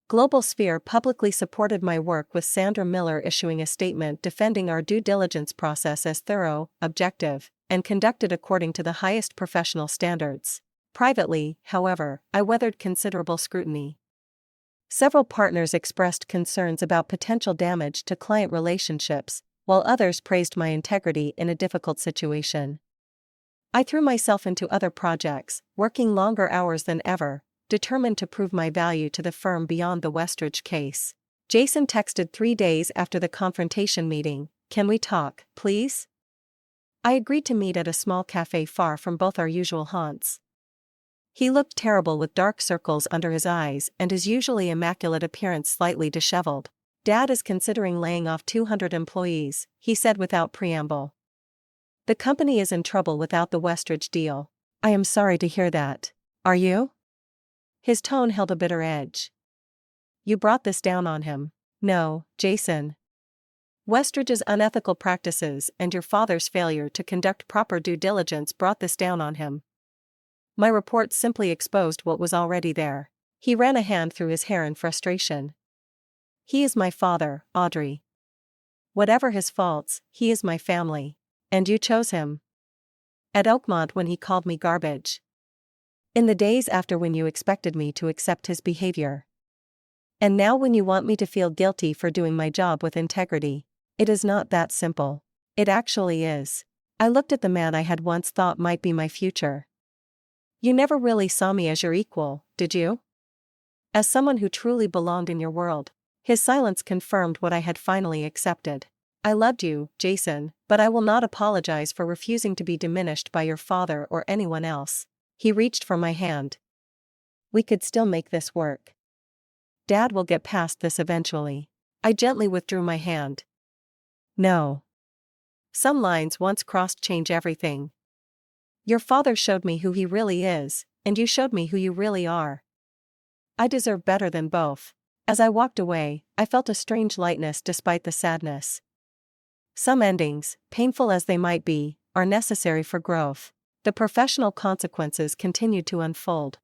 Global Sphere publicly supported my work, with Sandra Miller issuing a statement defending our due diligence process as thorough, objective, and conducted according to the highest professional standards. Privately, however, I weathered considerable scrutiny. Several partners expressed concerns about potential damage to client relationships, while others praised my integrity in a difficult situation. I threw myself into other projects, working longer hours than ever, determined to prove my value to the firm beyond the Westridge case. Jason texted 3 days after the confrontation meeting, "Can we talk, please?" I agreed to meet at a small cafe far from both our usual haunts. He looked terrible, with dark circles under his eyes and his usually immaculate appearance slightly disheveled. "Dad is considering laying off 200 employees, he said without preamble. The company is in trouble without the Westridge deal. I am sorry to hear that. Are you? His tone held a bitter edge. You brought this down on him. No, Jason. Westridge's unethical practices and your father's failure to conduct proper due diligence brought this down on him. My report simply exposed what was already there. He ran a hand through his hair in frustration. He is my father, Audrey. Whatever his faults, he is my family. And you chose him. At Oakmont when he called me garbage. In the days after when you expected me to accept his behavior. And now when you want me to feel guilty for doing my job with integrity. It is not that simple. It actually is. I looked at the man I had once thought might be my future. You never really saw me as your equal, did you? As someone who truly belonged in your world. His silence confirmed what I had finally accepted. I loved you, Jason, but I will not apologize for refusing to be diminished by your father or anyone else. He reached for my hand. We could still make this work. Dad will get past this eventually. I gently withdrew my hand. No. Some lines once crossed change everything. Your father showed me who he really is, and you showed me who you really are. I deserve better than both. As I walked away, I felt a strange lightness despite the sadness. Some endings, painful as they might be, are necessary for growth. The professional consequences continued to unfold.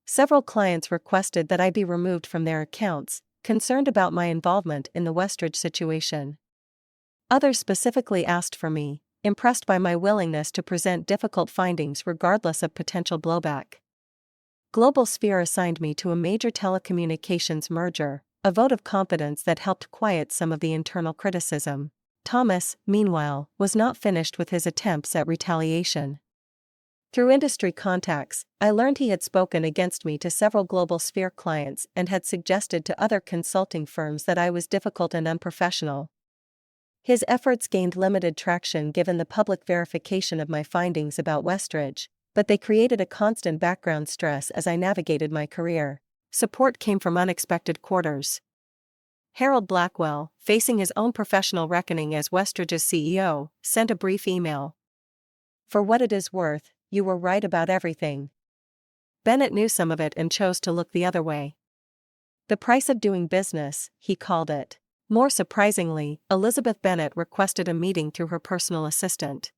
Several clients requested that I be removed from their accounts, concerned about my involvement in the Westridge situation. Others specifically asked for me, impressed by my willingness to present difficult findings regardless of potential blowback. Global Sphere assigned me to a major telecommunications merger, a vote of confidence that helped quiet some of the internal criticism. Thomas, meanwhile, was not finished with his attempts at retaliation. Through industry contacts, I learned he had spoken against me to several Global Sphere clients and had suggested to other consulting firms that I was difficult and unprofessional. His efforts gained limited traction given the public verification of my findings about Westridge, but they created a constant background stress as I navigated my career. Support came from unexpected quarters. Harold Blackwell, facing his own professional reckoning as Westridge's CEO, sent a brief email. "For what it is worth, you were right about everything." Bennett knew some of it and chose to look the other way. The price of doing business, he called it. More surprisingly, Elizabeth Bennett requested a meeting through her personal assistant.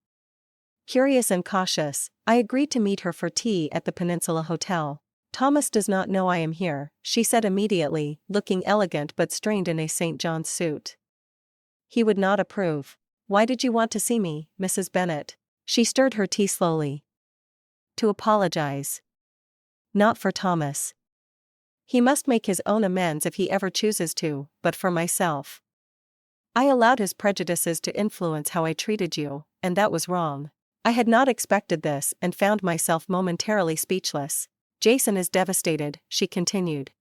Curious and cautious, I agreed to meet her for tea at the Peninsula Hotel. "Thomas does not know I am here," she said immediately, looking elegant but strained in a St. John's suit. He would not approve. "Why did you want to see me, Mrs. Bennett?" She stirred her tea slowly. "To apologize. Not for Thomas. He must make his own amends if he ever chooses to, but for myself. I allowed his prejudices to influence how I treated you, and that was wrong." I had not expected this and found myself momentarily speechless. "Jason is devastated," she continued.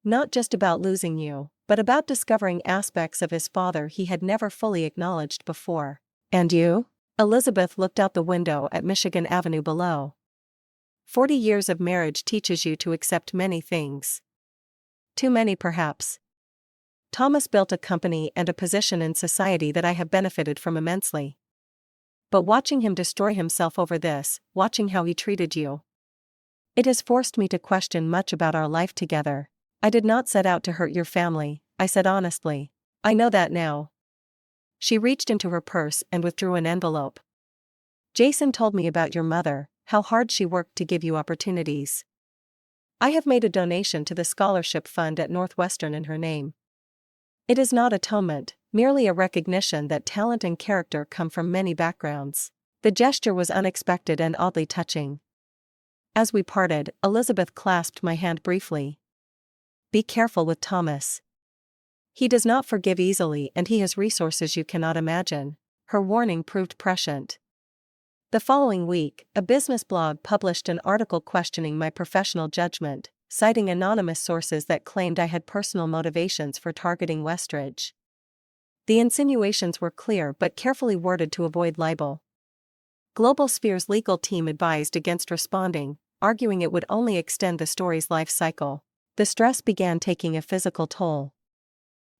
"Not just about losing you, but about discovering aspects of his father he had never fully acknowledged before." "And you?" Elizabeth looked out the window at Michigan Avenue below. 40 years of marriage teaches you to accept many things. Too many perhaps. Thomas built a company and a position in society that I have benefited from immensely. But watching him destroy himself over this, watching how he treated you, it has forced me to question much about our life together. I did not set out to hurt your family," I said honestly. "I know that now." She reached into her purse and withdrew an envelope. "Jason told me about your mother, how hard she worked to give you opportunities. I have made a donation to the scholarship fund at Northwestern in her name. It is not atonement, merely a recognition that talent and character come from many backgrounds." The gesture was unexpected and oddly touching. As we parted, Elizabeth clasped my hand briefly. "Be careful with Thomas. He does not forgive easily and he has resources you cannot imagine." Her warning proved prescient. The following week, a business blog published an article questioning my professional judgment, citing anonymous sources that claimed I had personal motivations for targeting Westridge. The insinuations were clear but carefully worded to avoid libel. Global Sphere's legal team advised against responding, arguing it would only extend the story's life cycle. The stress began taking a physical toll.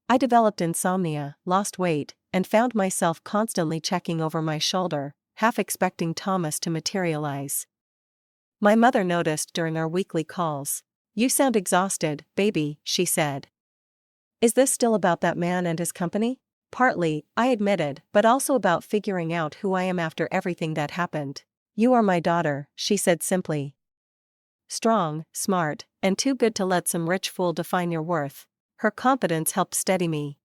I developed insomnia, lost weight, and found myself constantly checking over my shoulder, half expecting Thomas to materialize. My mother noticed during our weekly calls. "You sound exhausted, baby," she said. "Is this still about that man and his company?" "Partly," I admitted, "but also about figuring out who I am after everything that happened." "You are my daughter," she said simply. "Strong, smart, and too good to let some rich fool define your worth." Her confidence helped steady me.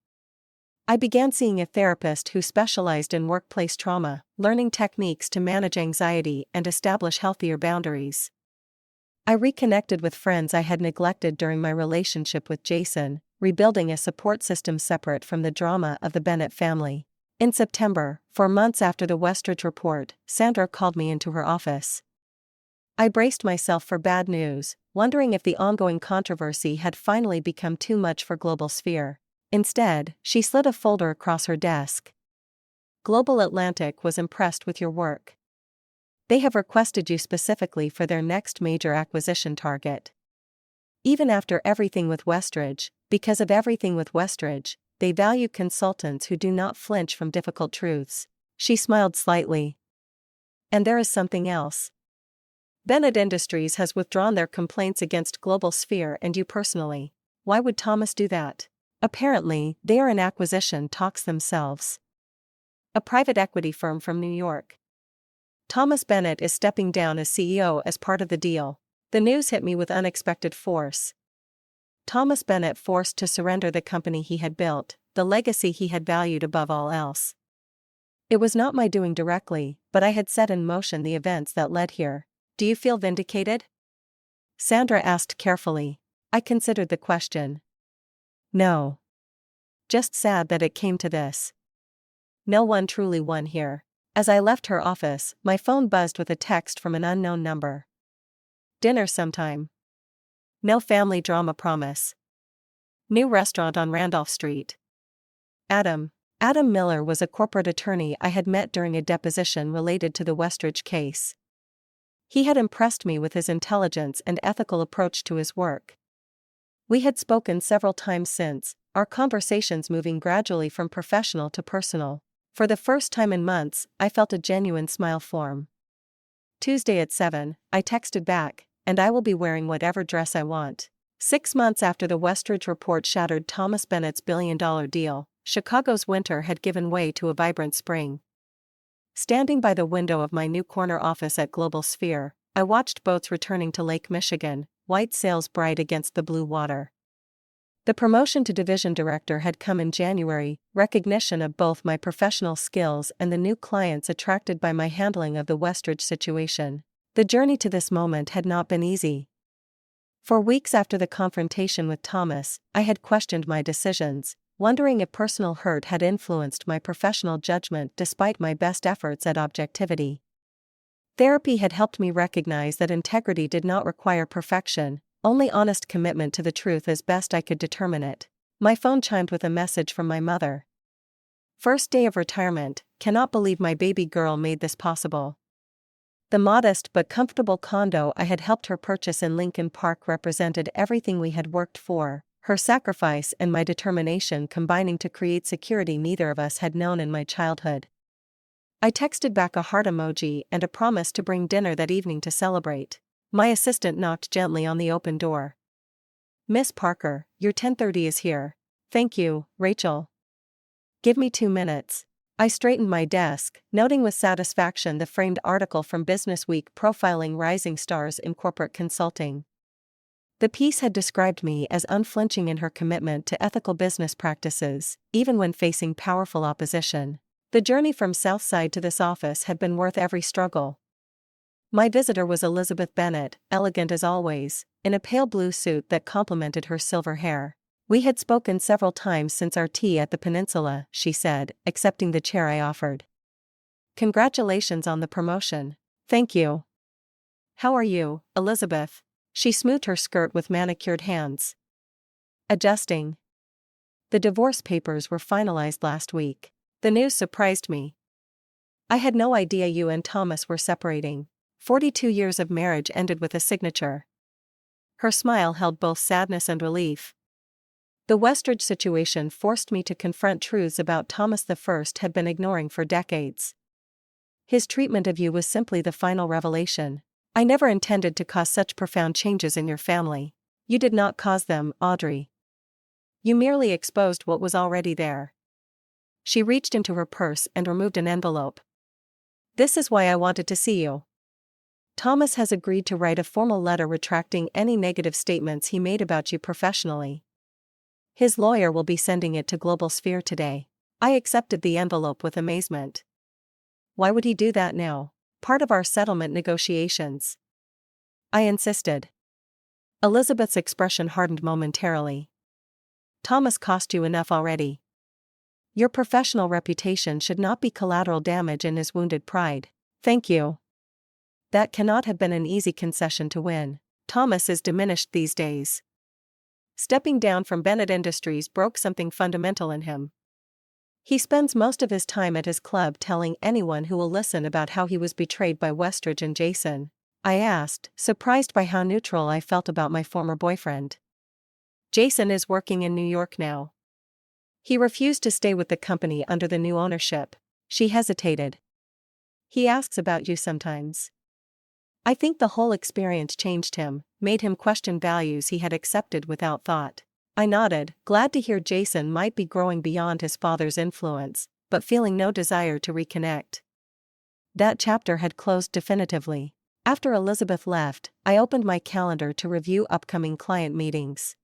I began seeing a therapist who specialized in workplace trauma, learning techniques to manage anxiety and establish healthier boundaries. I reconnected with friends I had neglected during my relationship with Jason, rebuilding a support system separate from the drama of the Bennett family. In September, 4 months after the Westridge report, Sandra called me into her office. I braced myself for bad news, wondering if the ongoing controversy had finally become too much for Global Sphere. Instead, she slid a folder across her desk. "Global Atlantic was impressed with your work. They have requested you specifically for their next major acquisition target. Even after everything with Westridge, because of everything with Westridge, they value consultants who do not flinch from difficult truths." She smiled slightly. "And there is something else. Bennett Industries has withdrawn their complaints against Global Sphere and you personally." "Why would Thomas do that?" "Apparently, they are in acquisition talks themselves. A private equity firm from New York. Thomas Bennett is stepping down as CEO as part of the deal." The news hit me with unexpected force. Thomas Bennett forced to surrender the company he had built, the legacy he had valued above all else. It was not my doing directly, but I had set in motion the events that led here. Do you feel vindicated? Sandra asked carefully. I considered the question. No. Just sad that it came to this. No one truly won here. As I left her office, my phone buzzed with a text from an unknown number. Dinner sometime. No family drama promise. New restaurant on Randolph Street. Adam Miller was a corporate attorney I had met during a deposition related to the Westridge case. He had impressed me with his intelligence and ethical approach to his work. We had spoken several times since, our conversations moving gradually from professional to personal. For the first time in months, I felt a genuine smile form. Tuesday at 7, I texted back, and I will be wearing whatever dress I want. 6 months after the Westridge report shattered Thomas Bennett's billion-dollar deal, Chicago's winter had given way to a vibrant spring. Standing by the window of my new corner office at Global Sphere, I watched boats returning to Lake Michigan, white sails bright against the blue water. The promotion to division director had come in January, recognition of both my professional skills and the new clients attracted by my handling of the Westridge situation. The journey to this moment had not been easy. For weeks after the confrontation with Thomas, I had questioned my decisions, wondering if personal hurt had influenced my professional judgment despite my best efforts at objectivity. Therapy had helped me recognize that integrity did not require perfection, only honest commitment to the truth as best I could determine it. My phone chimed with a message from my mother. First day of retirement, cannot believe my baby girl made this possible. The modest but comfortable condo I had helped her purchase in Lincoln Park represented everything we had worked for, her sacrifice and my determination combining to create security neither of us had known in my childhood. I texted back a heart emoji and a promise to bring dinner that evening to celebrate. My assistant knocked gently on the open door. Miss Parker, your 10:30 is here. Thank you, Rachel. Give me 2 minutes. I straightened my desk, noting with satisfaction the framed article from Businessweek profiling rising stars in corporate consulting. The piece had described me as unflinching in her commitment to ethical business practices, even when facing powerful opposition. The journey from Southside to this office had been worth every struggle. My visitor was Elizabeth Bennett, elegant as always, in a pale blue suit that complemented her silver hair. We had spoken several times since our tea at the Peninsula, she said, accepting the chair I offered. Congratulations on the promotion. Thank you. How are you, Elizabeth? She smoothed her skirt with manicured hands. Adjusting. The divorce papers were finalized last week. The news surprised me. I had no idea you and Thomas were separating. 42 years of marriage ended with a signature. Her smile held both sadness and relief. The Westridge situation forced me to confront truths about Thomas I had been ignoring for decades. His treatment of you was simply the final revelation. I never intended to cause such profound changes in your family. You did not cause them, Audrey. You merely exposed what was already there. She reached into her purse and removed an envelope. This is why I wanted to see you. Thomas has agreed to write a formal letter retracting any negative statements he made about you professionally. His lawyer will be sending it to Global Sphere today. I accepted the envelope with amazement. Why would he do that now? Part of our settlement negotiations. I insisted. Elizabeth's expression hardened momentarily. Thomas cost you enough already. Your professional reputation should not be collateral damage in his wounded pride. Thank you. That cannot have been an easy concession to win. Thomas is diminished these days. Stepping down from Bennett Industries broke something fundamental in him. He spends most of his time at his club telling anyone who will listen about how he was betrayed by Westridge and Jason. I asked, surprised by how neutral I felt about my former boyfriend. Jason is working in New York now. He refused to stay with the company under the new ownership. She hesitated. He asks about you sometimes. I think the whole experience changed him, made him question values he had accepted without thought. I nodded, glad to hear Jason might be growing beyond his father's influence, but feeling no desire to reconnect. That chapter had closed definitively. After Elizabeth left, I opened my calendar to review upcoming client meetings.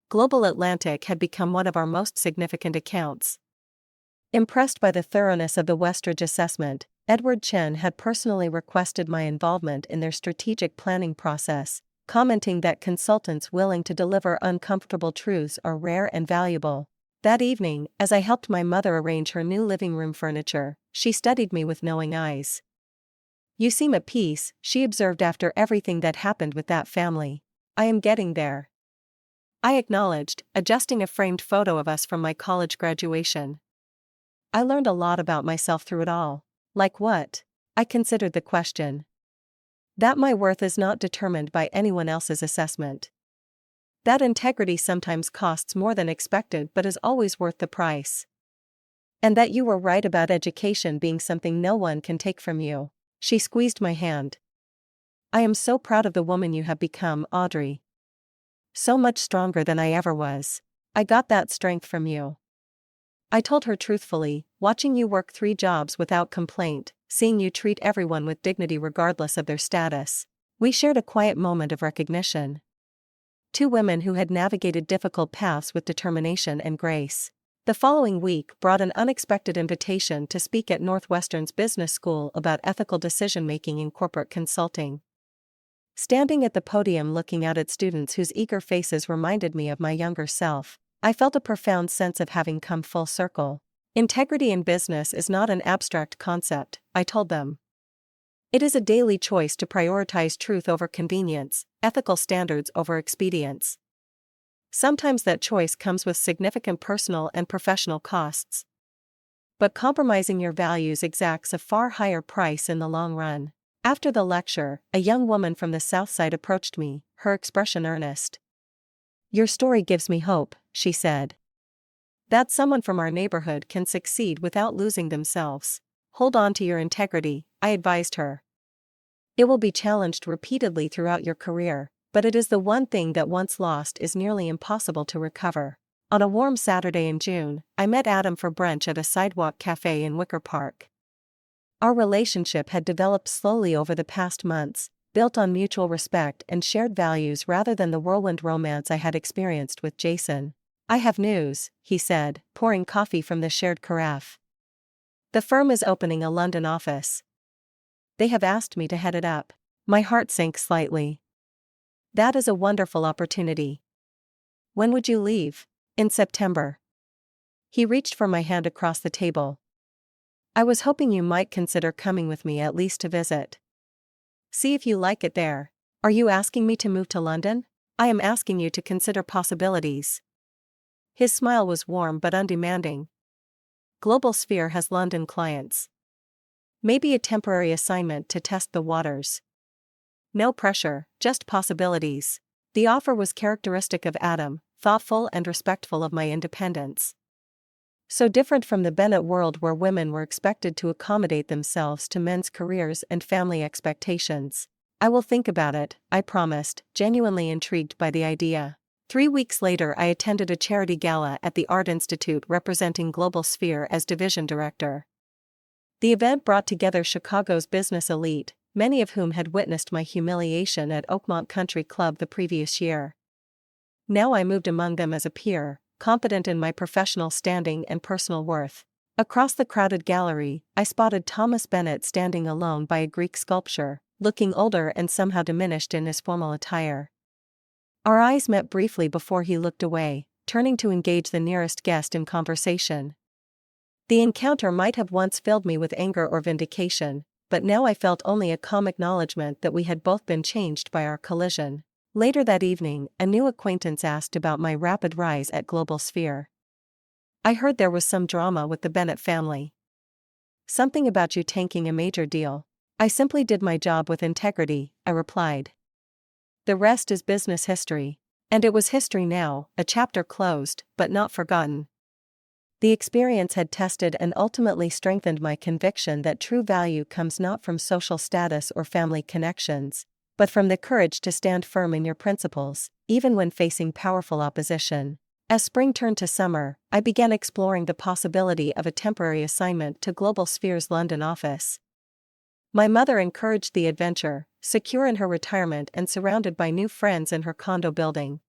Global Atlantic had become one of our most significant accounts. Impressed by the thoroughness of the Westridge assessment, Edward Chen had personally requested my involvement in their strategic planning process, commenting that consultants willing to deliver uncomfortable truths are rare and valuable. That evening, as I helped my mother arrange her new living room furniture, she studied me with knowing eyes. "You seem at peace," she observed after everything that happened with that family. "I am getting there," I acknowledged, adjusting a framed photo of us from my college graduation. "I learned a lot about myself through it all." "Like what?" I considered the question. "That my worth is not determined by anyone else's assessment. That integrity sometimes costs more than expected but is always worth the price. And that you were right about education being something no one can take from you." She squeezed my hand. "I am so proud of the woman you have become, Audrey. So much stronger than I ever was. I got that strength from you." I told her truthfully, "Watching you work 3 jobs without complaint, seeing you treat everyone with dignity regardless of their status." We shared a quiet moment of recognition. 2 women who had navigated difficult paths with determination and grace. The following week brought an unexpected invitation to speak at Northwestern's business school about ethical decision-making in corporate consulting. Standing at the podium looking out at students whose eager faces reminded me of my younger self, I felt a profound sense of having come full circle. Integrity in business is not an abstract concept, I told them. It is a daily choice to prioritize truth over convenience, ethical standards over expedience. Sometimes that choice comes with significant personal and professional costs. But compromising your values exacts a far higher price in the long run. After the lecture, a young woman from the South Side approached me, her expression earnest. "Your story gives me hope," she said. "That someone from our neighborhood can succeed without losing themselves." "Hold on to your integrity," I advised her. "It will be challenged repeatedly throughout your career, but it is the one thing that once lost is nearly impossible to recover." On a warm Saturday in June, I met Adam for brunch at a sidewalk cafe in Wicker Park. Our relationship had developed slowly over the past months, built on mutual respect and shared values rather than the whirlwind romance I had experienced with Jason. "I have news," he said, pouring coffee from the shared carafe. "The firm is opening a London office. They have asked me to head it up." My heart sank slightly. "That is a wonderful opportunity. When would you leave?" "In September." He reached for my hand across the table. "I was hoping you might consider coming with me at least to visit. See if you like it there." "Are you asking me to move to London?" "I am asking you to consider possibilities." His smile was warm but undemanding. "Global Sphere has London clients. Maybe a temporary assignment to test the waters. No pressure, just possibilities." The offer was characteristic of Adam, thoughtful and respectful of my independence. So different from the Bennett world where women were expected to accommodate themselves to men's careers and family expectations. "I will think about it," I promised, genuinely intrigued by the idea. 3 weeks later I attended a charity gala at the Art Institute representing Global Sphere as division director. The event brought together Chicago's business elite, many of whom had witnessed my humiliation at Oakmont Country Club the previous year. Now I moved among them as a peer, confident in my professional standing and personal worth. Across the crowded gallery, I spotted Thomas Bennett standing alone by a Greek sculpture, looking older and somehow diminished in his formal attire. Our eyes met briefly before he looked away, turning to engage the nearest guest in conversation. The encounter might have once filled me with anger or vindication, but now I felt only a calm acknowledgement that we had both been changed by our collision. Later that evening, a new acquaintance asked about my rapid rise at Global Sphere. "I heard there was some drama with the Bennett family. Something about you tanking a major deal." "I simply did my job with integrity," I replied. "The rest is business history." And it was history now, a chapter closed, but not forgotten. The experience had tested and ultimately strengthened my conviction that true value comes not from social status or family connections, but from the courage to stand firm in your principles, even when facing powerful opposition. As spring turned to summer, I began exploring the possibility of a temporary assignment to Global Sphere's London office. My mother encouraged the adventure, secure in her retirement and surrounded by new friends in her condo building.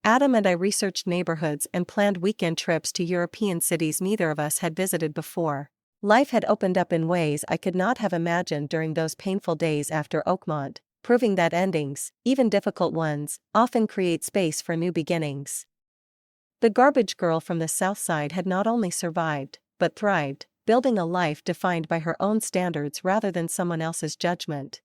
Adam and I researched neighborhoods and planned weekend trips to European cities neither of us had visited before. Life had opened up in ways I could not have imagined during those painful days after Oakmont, proving that endings, even difficult ones, often create space for new beginnings. The garbage girl from the South Side had not only survived, but thrived, building a life defined by her own standards rather than someone else's judgment.